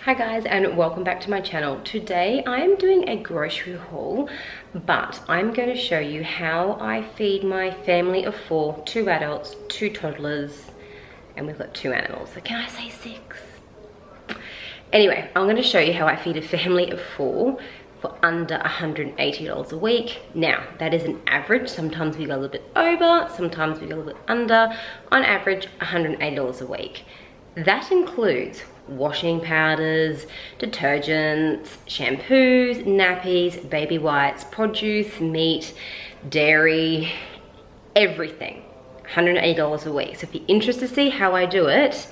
Hi guys, and welcome back to my channel. Today I'm doing a grocery haul, but I'm going to show you how I feed my family of 4, 2 adults, 2 toddlers, and we've got 2 animals. So can I say 6? Anyway, I'm going to show you how I feed a family of 4 for under $180 a week. Now, that is an average. Sometimes we go a little bit over, sometimes we go a little bit under. On average, $180 a week. That includes washing powders, detergents, shampoos, nappies, baby wipes, produce, meat, dairy, everything. $180 a week. So if you're interested to see how I do it,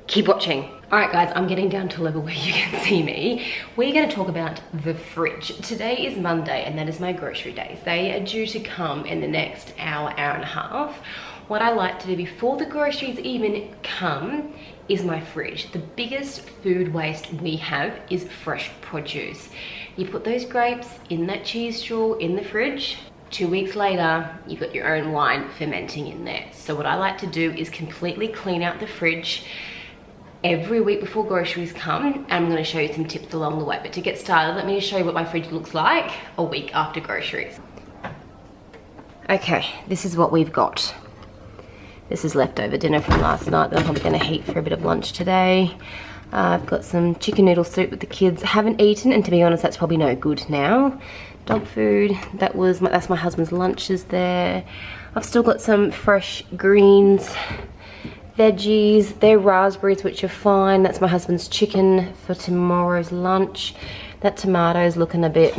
keep watching. All right guys, I'm getting down to a level where you can see me. We're gonna talk about the fridge. Today is Monday and that is my grocery days. They are due to come in the next hour, hour and a half. What I like to do before the groceries even come is my fridge. The biggest food waste we have is fresh produce. You put those grapes in that cheese straw in the fridge, 2 weeks later, you've got your own wine fermenting in there. So what I like to do is completely clean out the fridge every week before groceries come, and I'm gonna show you some tips along the way. But to get started, let me show you what my fridge looks like a week after groceries. Okay, this is what we've got. This is leftover dinner from last night that I'm probably gonna heat for a bit of lunch today. I've got some chicken noodle soup that the kids haven't eaten, and to be honest, that's probably no good now. Dog food, that's my husband's lunches there. I've still got some fresh greens, veggies, they're raspberries, which are fine. That's my husband's chicken for tomorrow's lunch. That tomato's looking a bit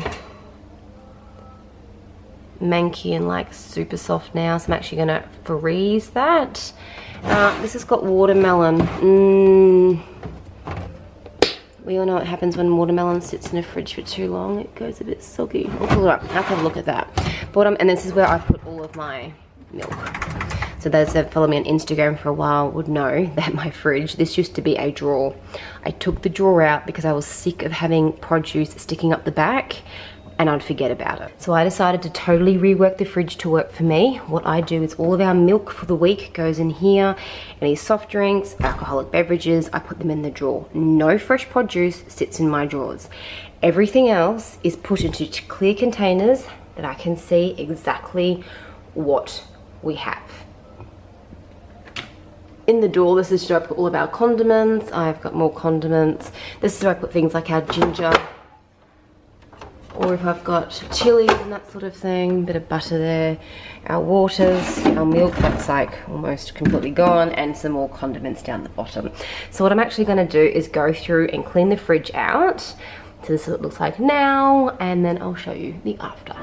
manky and like super soft now, so I'm actually gonna freeze that. This has got watermelon. We all know what happens when watermelon sits in a fridge for too long. It goes a bit soggy. I'll pull it up. I'll have a look at that. And this is where I put all of my milk. So those that follow me on Instagram for a while would know that my fridge, this used to be a drawer. I took the drawer out because I was sick of having produce sticking up the back and I'd forget about it. So I decided to totally rework the fridge to work for me. What I do is all of our milk for the week goes in here. Any soft drinks, alcoholic beverages, I put them in the drawer. No fresh produce sits in my drawers. Everything else is put into clear containers that I can see exactly what we have. In the drawer, this is where I put all of our condiments. I've got more condiments. This is where I put things like our ginger, or if I've got chilies and that sort of thing, bit of butter there, our waters, our milk, that's like almost completely gone, and some more condiments down the bottom. So what I'm actually gonna do is go through and clean the fridge out. So this is what it looks like now, and then I'll show you the after.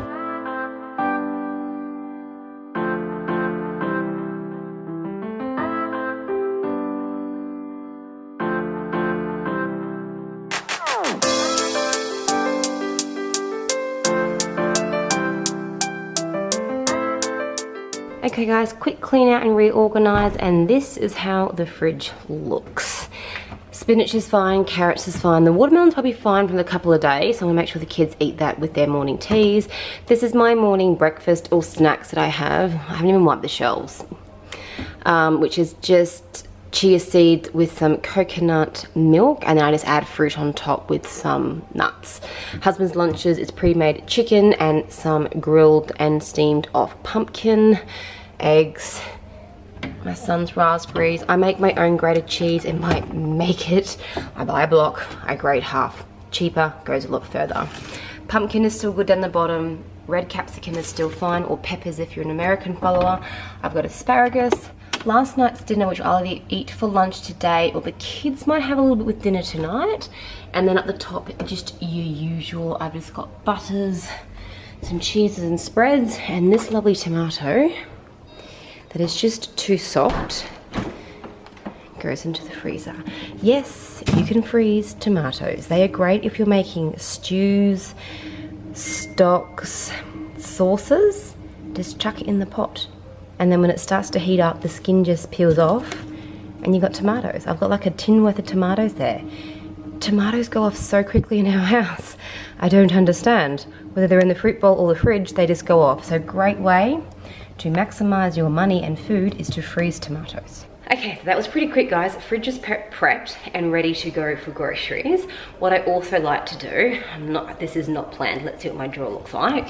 Okay guys, quick clean out and reorganize, and this is how the fridge looks. Spinach is fine, carrots is fine. The watermelon's probably fine for a couple of days, so I'm gonna make sure the kids eat that with their morning teas. This is my morning breakfast or snacks that I have. I haven't even wiped the shelves, which is just chia seeds with some coconut milk, and then I just add fruit on top with some nuts. Husband's lunches is pre-made chicken and some grilled and steamed off pumpkin, eggs, my son's raspberries. I make my own grated cheese and might make it. I buy a block, I grate half. Cheaper, goes a lot further. Pumpkin is still good down the bottom. Red capsicum is still fine, or peppers if you're an American follower. I've got asparagus. Last night's dinner, which I'll either eat for lunch today, or the kids might have a little bit with dinner tonight. And then at the top, just your usual, I've just got butters, some cheeses and spreads, and this lovely tomato that is just too soft goes into the freezer. Yes, you can freeze tomatoes. They are great if you're making stews, stocks, sauces. Just chuck it in the pot. And then when it starts to heat up, the skin just peels off and you've got tomatoes. I've got like a tin worth of tomatoes there. Tomatoes go off so quickly in our house. I don't understand. Whether they're in the fruit bowl or the fridge, they just go off. So great way to maximize your money and food is to freeze tomatoes. Okay, so that was pretty quick, guys. Fridge is prepped and ready to go for groceries. What I also like to do, this is not planned. Let's see what my drawer looks like.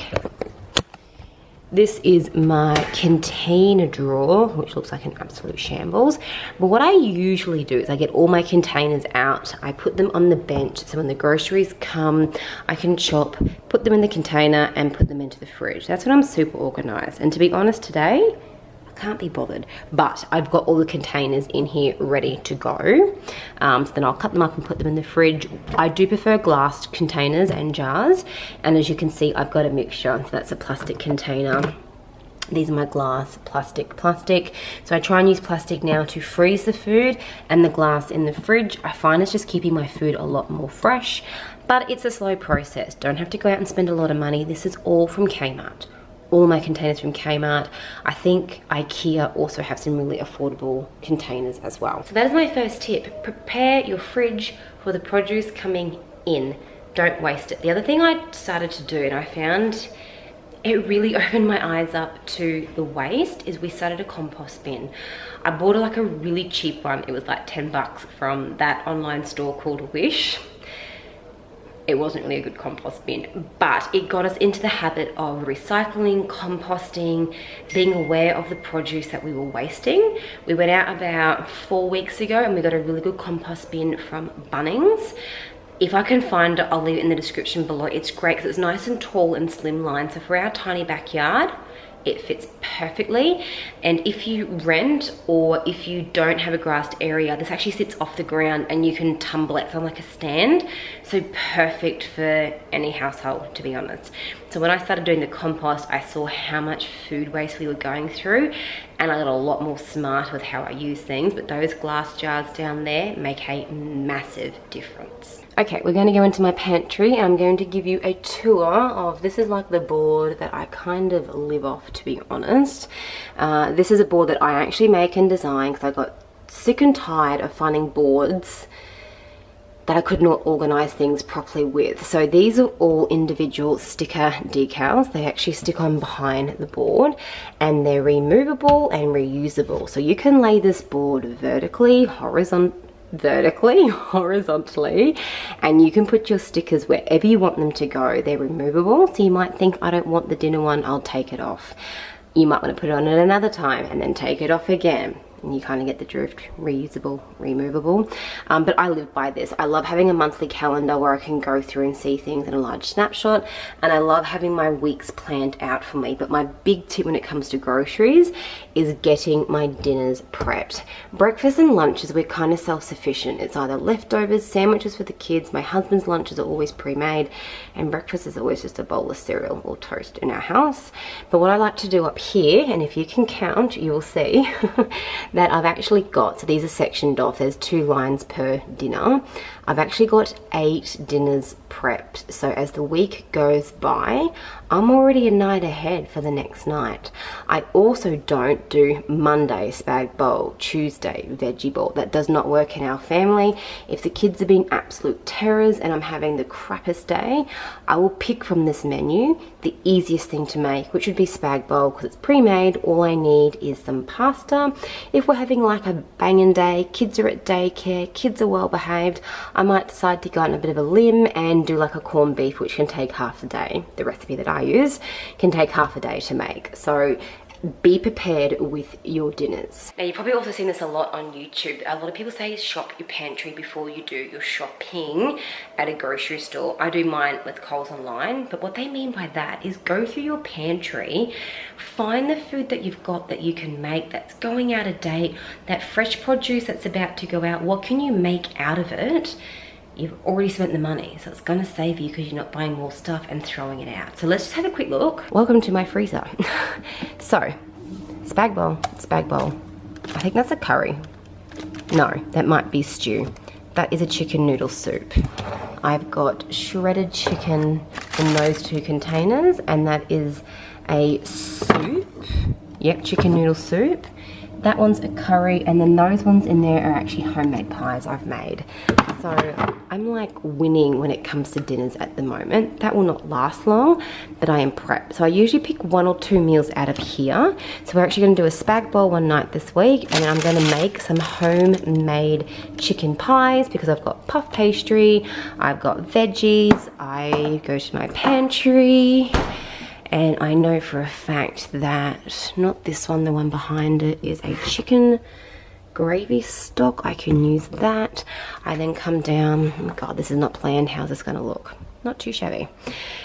This is my container drawer, which looks like an absolute shambles. But what I usually do is I get all my containers out, I put them on the bench, so when the groceries come, I can chop, put them in the container and put them into the fridge. That's when I'm super organized. And to be honest, today, I can't be bothered, but I've got all the containers in here ready to go. So then I'll cut them up and put them in the fridge. I do prefer glass containers and jars, and as you can see, I've got a mixture. So that's a plastic container. These are my glass, plastic. So I try and use plastic now to freeze the food, and the glass in the fridge, I find it's just keeping my food a lot more fresh, but it's a slow process. Don't have to go out and spend a lot of money. This is all from Kmart. All my containers from Kmart. I think IKEA also have some really affordable containers as well. So that is my first tip. Prepare your fridge for the produce coming in. Don't waste it. The other thing I started to do, and I found it really opened my eyes up to the waste, is we started a compost bin. I bought like a really cheap one. It was like 10 bucks from that online store called Wish. It wasn't really a good compost bin, but it got us into the habit of recycling, composting, being aware of the produce that we were wasting. We went out about 4 weeks ago and we got a really good compost bin from Bunnings. If I can find it, I'll leave it in the description below. It's great because it's nice and tall and slimline. So for our tiny backyard, it fits perfectly. And if you rent or if you don't have a grassed area, this actually sits off the ground and you can tumble it on like a stand. So perfect for any household, to be honest. So when I started doing the compost, I saw how much food waste we were going through, and I got a lot more smart with how I use things. But those glass jars down there make a massive difference. Okay, we're going to go into my pantry and I'm going to give you a tour of, this is like the board that I kind of live off, to be honest. This is a board that I actually make and design because I got sick and tired of finding boards that I could not organize things properly with. So these are all individual sticker decals. They actually stick on behind the board and they're removable and reusable. So you can lay this board vertically, horizontally, and you can put your stickers wherever you want them to go. They're removable, so you might think, I don't want the dinner one, I'll take it off. You might want to put it on at another time and then take it off again. And you kind of get the drift. Reusable, removable. But I live by this. I love having a monthly calendar where I can go through and see things in a large snapshot, and I love having my weeks planned out for me. But my big tip when it comes to groceries is getting my dinners prepped. Breakfast and lunches, we're kind of self-sufficient. It's either leftovers, sandwiches for the kids. My husband's lunches are always pre-made, and breakfast is always just a bowl of cereal or toast in our house. But what I like to do up here, and if you can count, you will see that I've actually got, so these are sectioned off, there's 2 lines per dinner. I've actually got 8 dinners prepped. So as the week goes by, I'm already a night ahead for the next night. I also don't do Monday spag bowl, Tuesday veggie bowl. That does not work in our family. If the kids are being absolute terrors and I'm having the crappiest day, I will pick from this menu the easiest thing to make, which would be spag bowl because it's pre-made. All I need is some pasta. If we're having like a banging day, kids are at daycare, kids are well behaved, I might decide to go on a bit of a limb and do like a corned beef, which can take half a day. The recipe that I use can take half a day to make. So be prepared with your dinners. Now you've probably also seen this a lot on YouTube. A lot of people say shop your pantry before you do your shopping at a grocery store. I do mine with Coles Online, but what they mean by that is go through your pantry, find the food that you've got that you can make that's going out of date, that fresh produce that's about to go out. What can you make out of it? You've already spent the money, so it's gonna save you because you're not buying more stuff and throwing it out. So let's just have a quick look. Welcome to my freezer. So, spag bowl. I think that's a curry. No, that might be stew. That is a chicken noodle soup. I've got shredded chicken in those 2 containers, and that is a soup. Yep, chicken noodle soup. That one's a curry, and then those ones in there are actually homemade pies I've made. So I'm like winning when it comes to dinners at the moment. That will not last long, but I am prepped. So I usually pick 1 or 2 meals out of here. So we're actually gonna do a spag bowl one night this week, and then I'm gonna make some homemade chicken pies because I've got puff pastry, I've got veggies, I go to my pantry, and I know for a fact that, not this one, the one behind it is a chicken gravy stock. I can use that. I then come down, oh God, this is not planned. How's this gonna look? Not too shabby.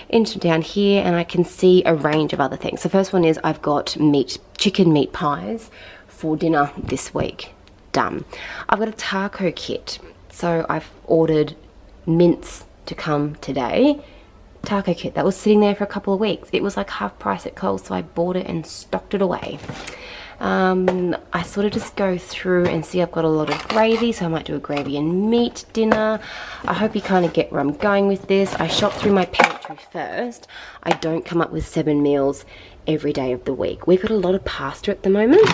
Into down here, and I can see a range of other things. The first one is I've got chicken meat pies for dinner this week. Done. I've got a taco kit. So I've ordered mince to come today. Taco kit that was sitting there for a couple of weeks. It was like half price at Coles, so I bought it and stocked it away. I sort of just go through and see I've got a lot of gravy, so I might do a gravy and meat dinner. I hope you kind of get where I'm going with this. I shop through my pantry first. I don't come up with 7 meals every day of the week. We've got a lot of pasta at the moment.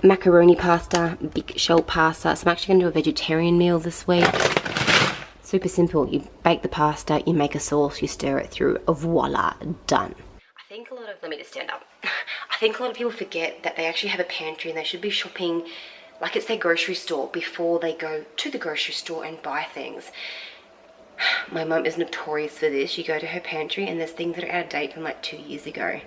Macaroni pasta, big shell pasta. So I'm actually going to do a vegetarian meal this week. Super simple. You bake the pasta, you make a sauce, you stir it through, voila, done. I think a lot of, let me just stand up. I think a lot of people forget that they actually have a pantry and they should be shopping like it's their grocery store before they go to the grocery store and buy things. My mum is notorious for this. You go to her pantry and there's things that are out of date from like 2 years ago.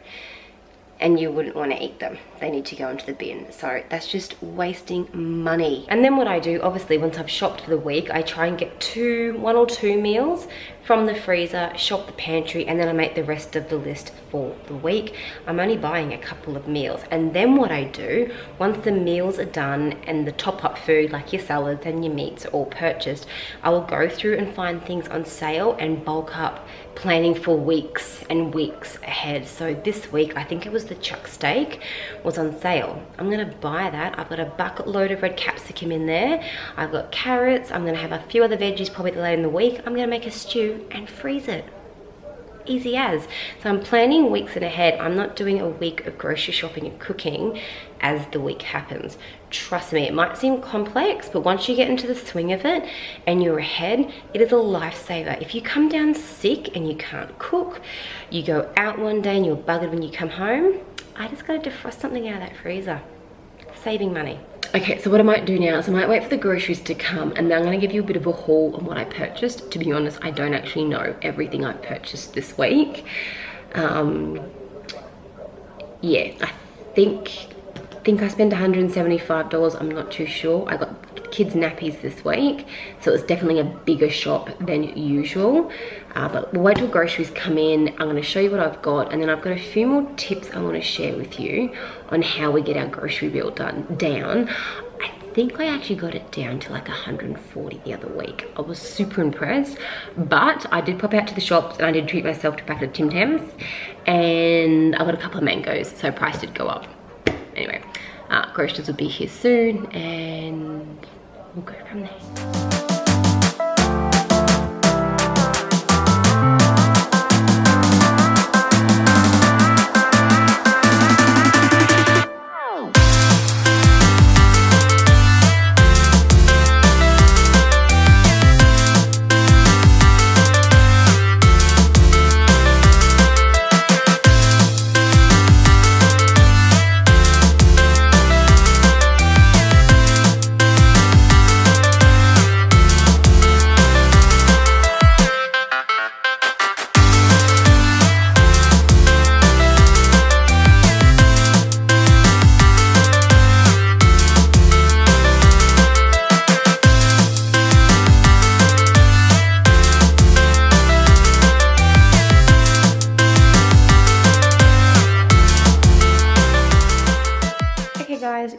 And you wouldn't want to eat them. They need to go into the bin. So that's just wasting money. And then what I do, obviously, once I've shopped for the week, I try and get 1 or 2 meals from the freezer, shop the pantry, and then I make the rest of the list for the week. I'm only buying a couple of meals. And then what I do, once the meals are done and the top-up food, like your salads and your meats, are all purchased, I will go through and find things on sale and bulk up, planning for weeks and weeks ahead. So this week, I think it was the chuck steak was on sale. I'm gonna buy that. I've got a bucket load of red capsicum in there. I've got carrots. I'm gonna have a few other veggies probably later in the week. I'm gonna make a stew and freeze it. Easy as. So I'm planning weeks in ahead. I'm not doing a week of grocery shopping and cooking as the week happens. Trust me, it might seem complex, but once you get into the swing of it and you're ahead, it is a lifesaver. If you come down sick and you can't cook, you go out one day and you're buggered when you come home, I just gotta defrost something out of that freezer. Saving money. Okay, so what I might do now is I might wait for the groceries to come, and then I'm going to give you a bit of a haul on what I purchased. To be honest, I don't actually know everything I've purchased this week. Yeah, I think I spent $175. I'm not too sure. I got kids nappies this week, so it's definitely a bigger shop than usual. But we'll wait till groceries come in. I'm going to show you what I've got, and then I've got a few more tips I want to share with you on how we get our grocery bill down. I think I actually got it down to like 140 the other week. I was super impressed, but I did pop out to the shops and I did treat myself to a packet of Tim Tams, and I got a couple of mangoes, so price did go up. Anyway, groceries will be here soon, and we'll go from there.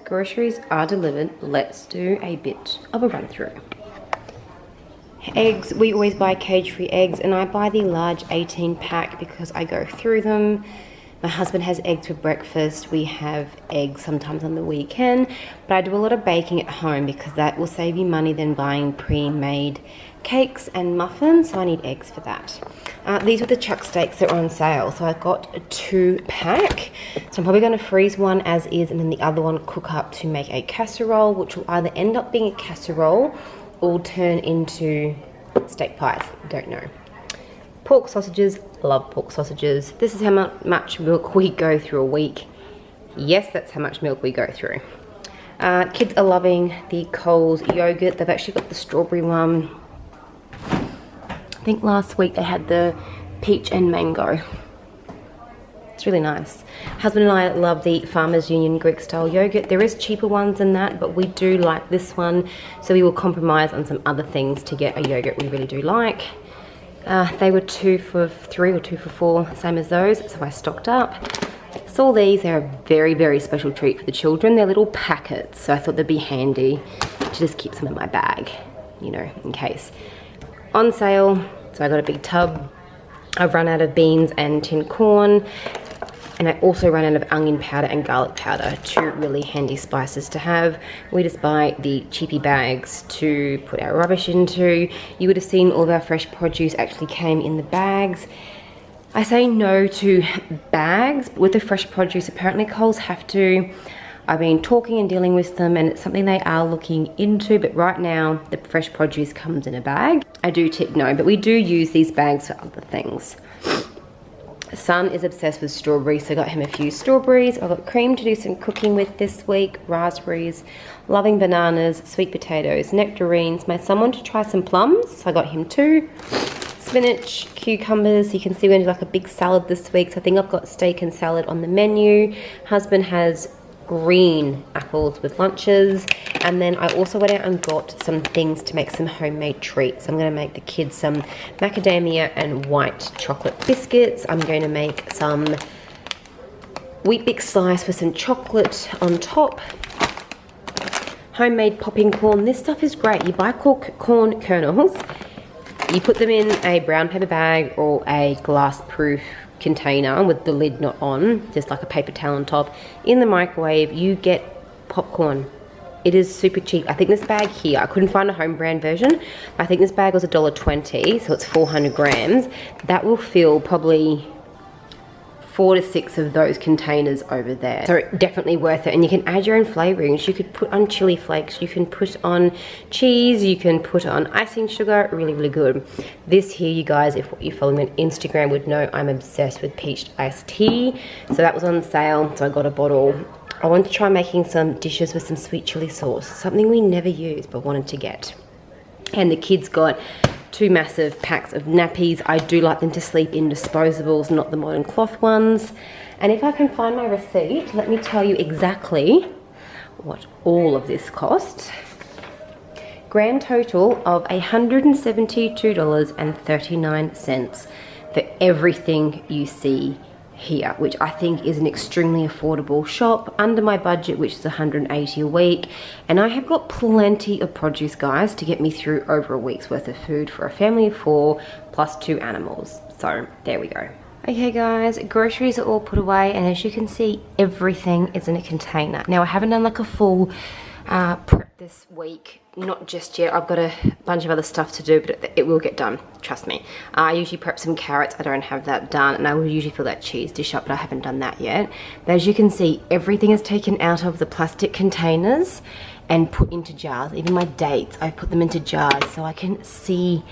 Groceries are delivered. Let's do a bit of a run through. Eggs, we always buy cage-free eggs, and I buy the large 18 pack because I go through them. My husband has eggs for breakfast. We have eggs sometimes on the weekend, but I do a lot of baking at home because that will save you money than buying pre-made cakes and muffins, so I need eggs for that. These were the chuck steaks that were on sale, so I got a 2-pack. So I'm probably going to freeze one as is, and then the other one cook up to make a casserole, which will either end up being a casserole or turn into steak pies. Don't know. Pork sausages. Love pork sausages. This is how much milk we go through a week. Yes, that's how much milk we go through. Kids are loving the Coles yogurt. They've actually got the strawberry one. I think last week they had the peach and mango. It's really nice. Husband and I love the Farmers Union Greek style yogurt. There is cheaper ones than that, but we do like this one, so we will compromise on some other things to get a yogurt we really do like. They were 2 for 3 or 2 for 4, same as those, so I stocked up. Saw these. They're a very, very special treat for the children. They're little packets, so I thought they'd be handy to just keep some in my bag, you know, in case. On sale, so I got a big tub. I've run out of beans and tin corn, and I also ran out of onion powder and garlic powder, 2 really handy spices to have. We just buy the cheapy bags to put our rubbish into. You would have seen all of our fresh produce actually came in the bags. I say no to bags, but with the fresh produce, apparently Coles have to. I've been talking and dealing with them, and it's something they are looking into, but right now the fresh produce comes in a bag. I do tick no, but we do use these bags for other things. Son is obsessed with strawberries, so I got him a few strawberries. I've got cream to do some cooking with this week, raspberries, loving bananas, sweet potatoes, nectarines. My son wanted to try some plums, so I got him 2. Spinach, cucumbers. You can see we're going to do like a big salad this week, so I think I've got steak and salad on the menu. Husband has green apples with lunches, and then I also went out and got some things to make some homemade treats. I'm going to make the kids some macadamia and white chocolate biscuits. I'm going to make some Weet-Bix slice with some chocolate on top. Homemade popping corn. This stuff is great. You buy corn kernels, you put them in a brown paper bag or a glass-proof container with the lid not on, just like a paper towel on top. In the microwave, you get popcorn. It is super cheap. I think this bag here, I couldn't find a home brand version. I think this bag was $1.20, so it's 400 grams. That will fill probably 4 to 6 of those containers over there. So definitely worth it. And you can add your own flavorings. You could put on chili flakes, you can put on cheese, you can put on icing sugar. Really, really good. This here, you guys, if you follow me on Instagram, would know I'm obsessed with peach iced tea. So that was on sale, so I got a bottle. I wanted to try making some dishes with some sweet chili sauce, something we never use but wanted to get. And the kids got 2 massive packs of nappies. I do like them to sleep in disposables, not the modern cloth ones. And if I can find my receipt, let me tell you exactly what all of this cost. Grand total of $172.39 for everything you see here, which I think is an extremely affordable shop, under my budget, which is $180 a week. And I have got plenty of produce, guys, to get me through over a week's worth of food for a family of 4 plus 2 animals. So there we go. Okay guys, groceries are all put away, and as you can see, everything is in a container. Now I haven't done like a full prep this week, not just yet. I've got a bunch of other stuff to do, but it will get done, trust me. I usually prep some carrots. I don't have that done, and I will usually fill that cheese dish up, but I haven't done that yet. But as you can see, everything is taken out of the plastic containers and put into jars. Even my dates, I've put them into jars so I can see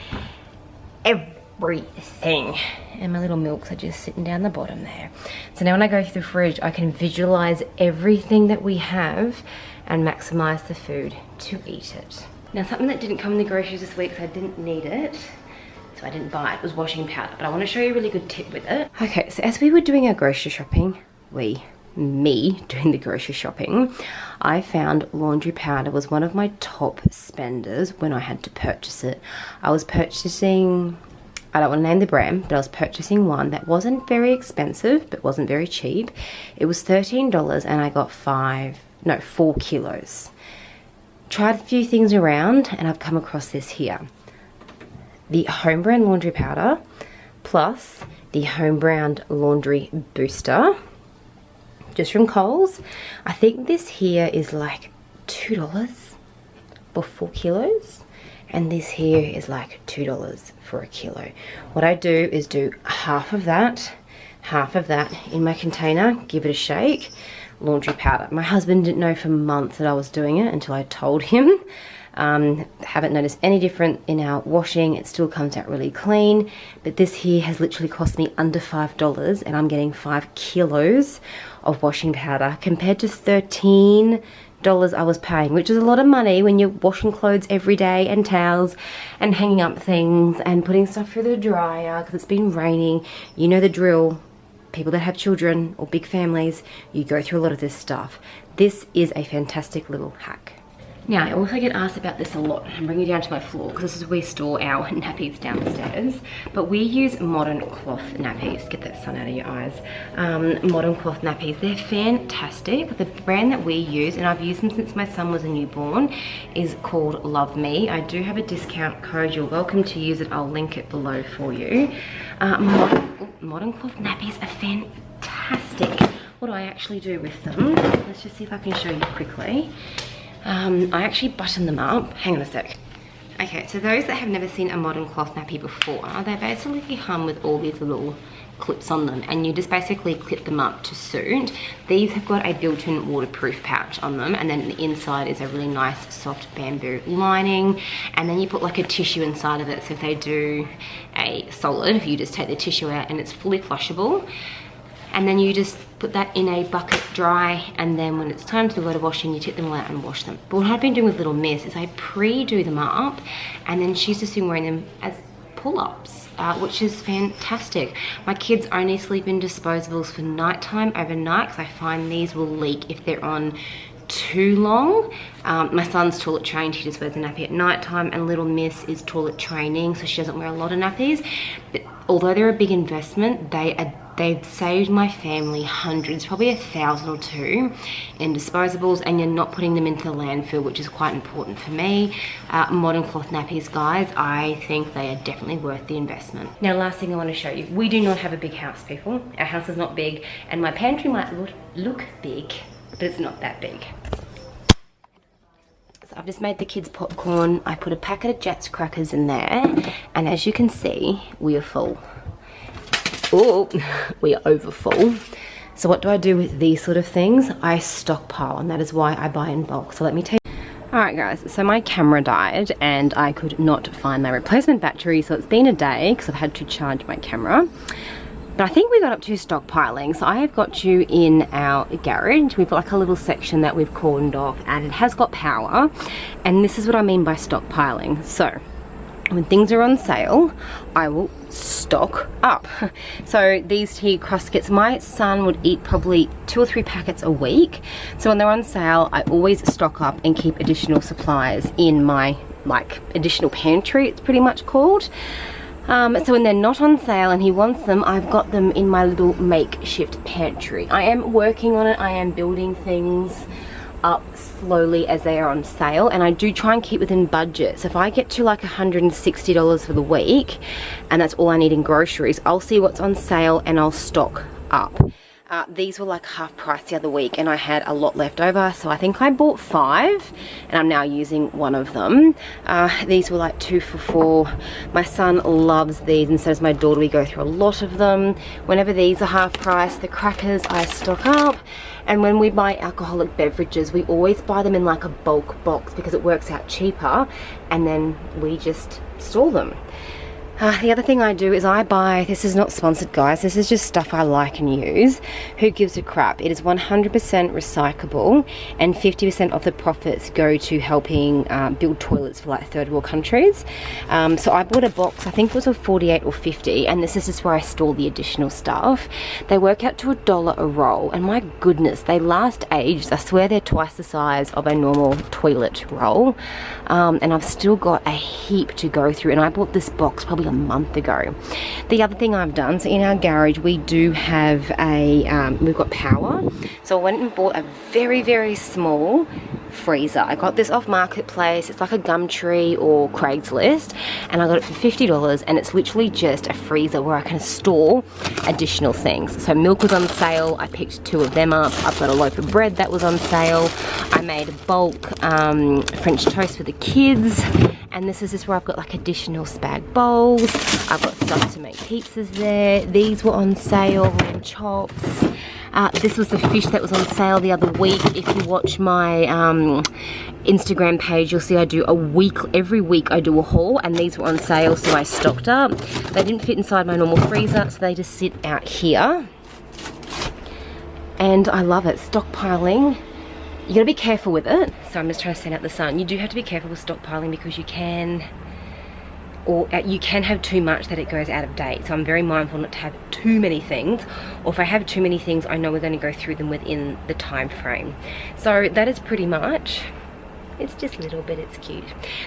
everything. And my little milks are just sitting down the bottom there. So now when I go through the fridge, I can visualize everything that we have and maximize the food to eat it. Now something that didn't come in the groceries this week, so I didn't need it, so I didn't buy it, was washing powder, but I want to show you a really good tip with it. Okay, so as we were doing our grocery shopping, me doing the grocery shopping, I found laundry powder was one of my top spenders when I had to purchase it. I was purchasing, I don't want to name the brand, but I was purchasing one that wasn't very expensive, but wasn't very cheap. It was $13 and I got 4 kilos. Tried a few things around and I've come across this here. The Home Brand laundry powder plus the Home Brand laundry booster, just from Coles. I think this here is like $2 for 4 kilos. and this here is like $2 for a kilo. What I do is do half of that in my container, give it a shake. Laundry powder. My husband didn't know for months that I was doing it until I told him. Haven't noticed any different in our washing. It still comes out really clean, but this here has literally cost me under $5, and I'm getting 5 kilos of washing powder compared to $13 I was paying, which is a lot of money when you're washing clothes every day and towels and hanging up things and putting stuff through the dryer because it's been raining. You know the drill. People that have children or big families, you go through a lot of this stuff. This is a fantastic little hack. Now, I also get asked about this a lot. I'm bringing it down to my floor because this is where we store our nappies downstairs. But we use modern cloth nappies. Get that sun out of your eyes. Modern cloth nappies. They're fantastic. The brand that we use, and I've used them since my son was a newborn, is called Love Me. I do have a discount code. You're welcome to use it. I'll link it below for you. Modern cloth nappies are fantastic. What do I actually do with them? Let's just see if I can show you quickly. I actually button them up. Hang on a sec. Okay, so those that have never seen a modern cloth nappy before, they basically come with all these little clips on them, and you just basically clip them up to suit. These have got a built-in waterproof pouch on them, and then the inside is a really nice soft bamboo lining, and then you put like a tissue inside of it, so if they do a solid, you just take the tissue out and it's fully flushable. And then you just put that in a bucket dry, and then when it's time to go to washing, you tip them all out and wash them. But what I've been doing with Little Miss is I pre-do them up, and then she's just been wearing them as pull-ups, which is fantastic. My kids only sleep in disposables for nighttime overnight because I find these will leak if they're on too long. My son's toilet trained, he just wears a nappy at nighttime, and Little Miss is toilet training, so she doesn't wear a lot of nappies. But although they're a big investment, they've saved my family hundreds, probably 1,000 or 2 in disposables, and you're not putting them into the landfill, which is quite important for me. Modern cloth nappies, guys, I think they are definitely worth the investment. Now, last thing I want to show you, we do not have a big house, people. Our house is not big, and my pantry might look big, but it's not that big. So I've just made the kids popcorn. I put a packet of Jatz crackers in there, and as you can see, we are full. Oh, we are over full. So what do I do with these sort of things? I stockpile, and that is why I buy in bulk. So let me tell you. Alright guys, so my camera died and I could not find my replacement battery, so it's been a day because I've had to charge my camera. But I think we got up to stockpiling. So I have got you in our garage. We've got like a little section that we've cordoned off, and it has got power. And this is what I mean by stockpiling. So when things are on sale, I will stock up. So these tea Cruskits, my son would eat probably 2 or 3 packets a week. So when they're on sale, I always stock up and keep additional supplies in my like additional pantry, it's pretty much called. So when they're not on sale and he wants them, I've got them in my little makeshift pantry. I am working on it. I am building things up slowly as they are on sale, and I do try and keep within budget. So if I get to like $160 for the week and that's all I need in groceries, I'll see what's on sale and I'll stock up. These were like half price the other week and I had a lot left over, so I think I bought 5 and I'm now using one of them. These were like 2 for $4. My son loves these and so does my daughter. We go through a lot of them. Whenever these are half price, the crackers I stock up. And when we buy alcoholic beverages, we always buy them in like a bulk box because it works out cheaper, and then we just store them. The other thing I do is I buy, this is not sponsored guys, this is just stuff I like and use. Who gives a crap? It is 100% recyclable, and 50% of the profits go to helping build toilets for like third world countries. So I bought a box, I think it was of 48 or 50, and this is just where I store the additional stuff. They work out to $1 a roll, and my goodness, they last ages. I swear they're twice the size of a normal toilet roll. And I've still got a heap to go through, and I bought this box probably a month ago. The other thing I've done, so in our garage we do have a we've got power, so I went and bought a very, very small freezer. I got this off Marketplace. It's like a Gumtree or Craigslist, and I got it for $50, and it's literally just a freezer where I can store additional things. So milk was on sale, I picked 2 of them up. I've got a loaf of bread that was on sale. I made a bulk French toast for the kids, And this is just where I've got like additional spag bowls. I've got stuff to make pizzas there. These were on sale, lamb chops. This was the fish that was on sale the other week. If you watch my Instagram page, you'll see I do every week I do a haul, and these were on sale, so I stocked up. They didn't fit inside my normal freezer, so they just sit out here. And I love it, stockpiling. You gotta be careful with it. So I'm just trying to stand out the sun. You do have to be careful with stockpiling because you can have too much that it goes out of date. So I'm very mindful not to have too many things, or if I have too many things, I know we're going to go through them within the time frame. So that is pretty much, it's just a little bit, it's cute.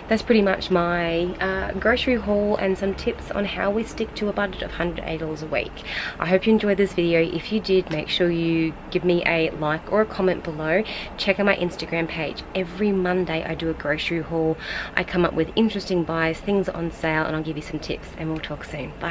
That's pretty much my grocery haul and some tips on how we stick to a budget of $180 a week. I hope you enjoyed this video. If you did, make sure you give me a like or a comment below. Check out my Instagram page. Every Monday I do a grocery haul. I come up with interesting buys, things on sale, and I'll give you some tips, and we'll talk soon. Bye.